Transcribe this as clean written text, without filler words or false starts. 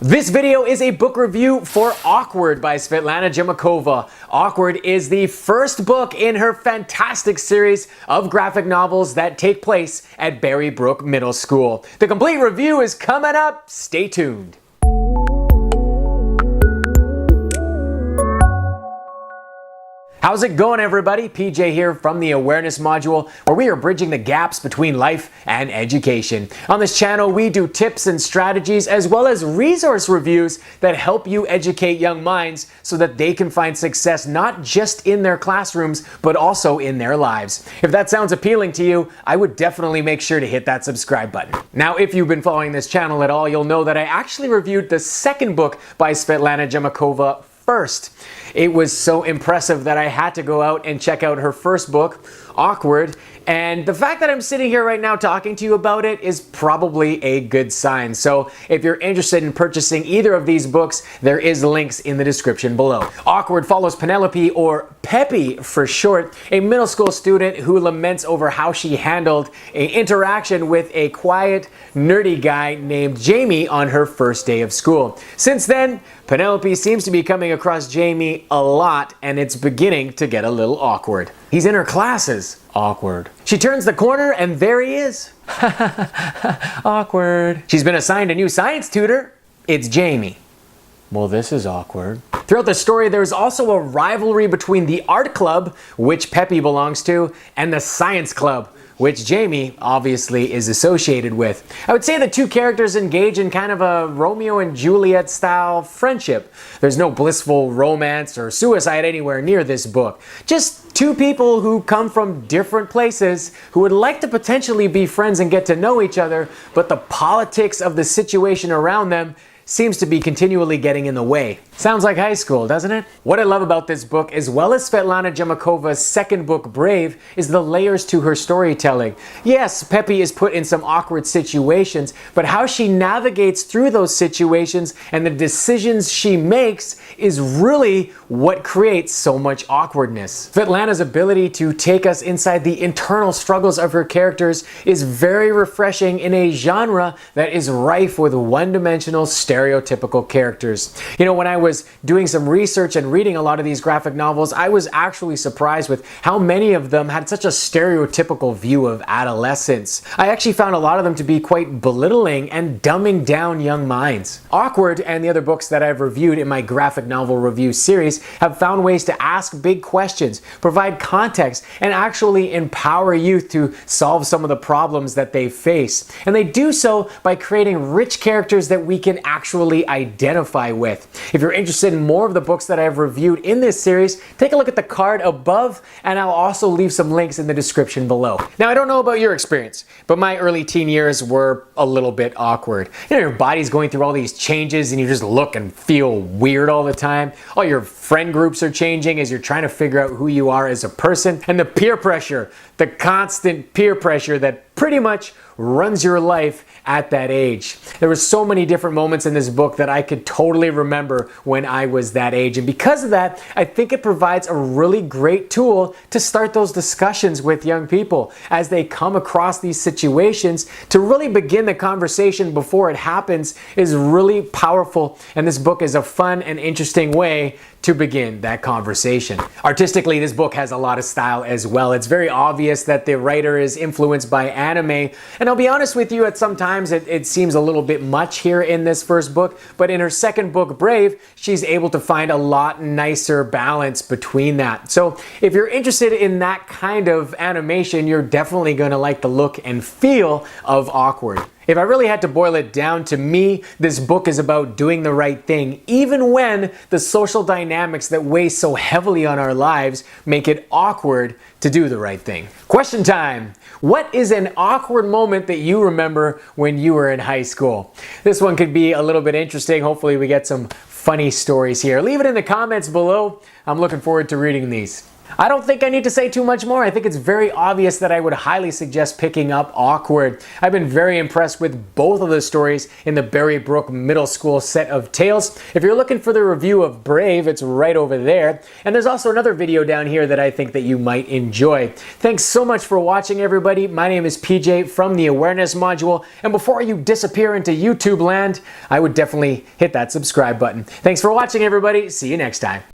This video is a book review for Awkward by Svetlana Chmakova. Awkward is the first book in her fantastic series of graphic novels that take place at Berrybrook Middle School. The complete review is coming up. Stay tuned. How's it going, everybody? PJ here from the Awareness Module, where we are bridging the gaps between life and education. On this channel, we do tips and strategies as well as resource reviews that help you educate young minds so that they can find success not just in their classrooms, but also in their lives. If that sounds appealing to you, I would definitely make sure to hit that subscribe button. Now, if you've been following this channel at all, you'll know that I actually reviewed the second book by Svetlana Chmakova first. It was so impressive that I had to go out and check out her first book, Awkward, and the fact that I'm sitting here right now talking to you about it is probably a good sign. So if you're interested in purchasing either of these books, there is links in the description below. Awkward follows Penelope, or Peppy for short, a middle school student who laments over how she handled an interaction with a quiet, nerdy guy named Jamie on her first day of school. Since then, Penelope seems to be coming across Jamie a lot, and it's beginning to get a little awkward. He's in her classes. Awkward. She turns the corner and there he is. Awkward. She's been assigned a new science tutor. It's Jamie. Well, this is awkward. Throughout the story, there's also a rivalry between the art club, which Peppy belongs to, and the science club, which Jamie obviously is associated with. I would say the two characters engage in kind of a Romeo and Juliet style friendship. There's no blissful romance or suicide anywhere near this book. Just two people who come from different places who would like to potentially be friends and get to know each other, but the politics of the situation around them seems to be continually getting in the way. Sounds like high school, doesn't it? What I love about this book, as well as Svetlana Chmakova's second book, Brave, is the layers to her storytelling. Yes, Peppy is put in some awkward situations, but how she navigates through those situations and the decisions she makes is really what creates so much awkwardness. Svetlana's ability to take us inside the internal struggles of her characters is very refreshing in a genre that is rife with one-dimensional stereotypical characters. You know, when I was doing some research and reading a lot of these graphic novels, I was actually surprised with how many of them had such a stereotypical view of adolescence. I actually found a lot of them to be quite belittling and dumbing down young minds. Awkward and the other books that I've reviewed in my graphic novel review series have found ways to ask big questions, provide context, and actually empower youth to solve some of the problems that they face. And they do so by creating rich characters that we can actually identify with. If you're interested in more of the books that I've reviewed in this series, take a look at the card above, and I'll also leave some links in the description below. Now, I don't know about your experience, but my early teen years were a little bit awkward. You know, your body's going through all these changes and you just look and feel weird all the time. All your friend groups are changing as you're trying to figure out who you are as a person. And the peer pressure, the constant peer pressure that pretty much runs your life at that age. There were so many different moments in this book that I could totally remember when I was that age. And because of that, I think it provides a really great tool to start those discussions with young people as they come across these situations. To really begin the conversation before it happens is really powerful, and this book is a fun and interesting way to begin that conversation. Artistically, this book has a lot of style as well. It's very obvious that the writer is influenced by anime, and I'll be honest with you, at some times it seems a little bit much here in this first book, but in her second book, Brave, she's able to find a lot nicer balance between that. So if you're interested in that kind of animation, you're definitely going to like the look and feel of Awkward. If I really had to boil it down, to me, this book is about doing the right thing, even when the social dynamics that weigh so heavily on our lives make it awkward to do the right thing. Question time. What is an awkward moment that you remember when you were in high school? This one could be a little bit interesting. Hopefully we get some funny stories here. Leave it in the comments below. I'm looking forward to reading these. I don't think I need to say too much more. I think it's very obvious that I would highly suggest picking up Awkward. I've been very impressed with both of the stories in the Berry Brook Middle School set of tales. If you're looking for the review of Brave, it's right over there. And there's also another video down here that I think that you might enjoy. Thanks so much for watching, everybody. My name is PJ from the Awareness Module. And before you disappear into YouTube land, I would definitely hit that subscribe button. Thanks for watching, everybody. See you next time.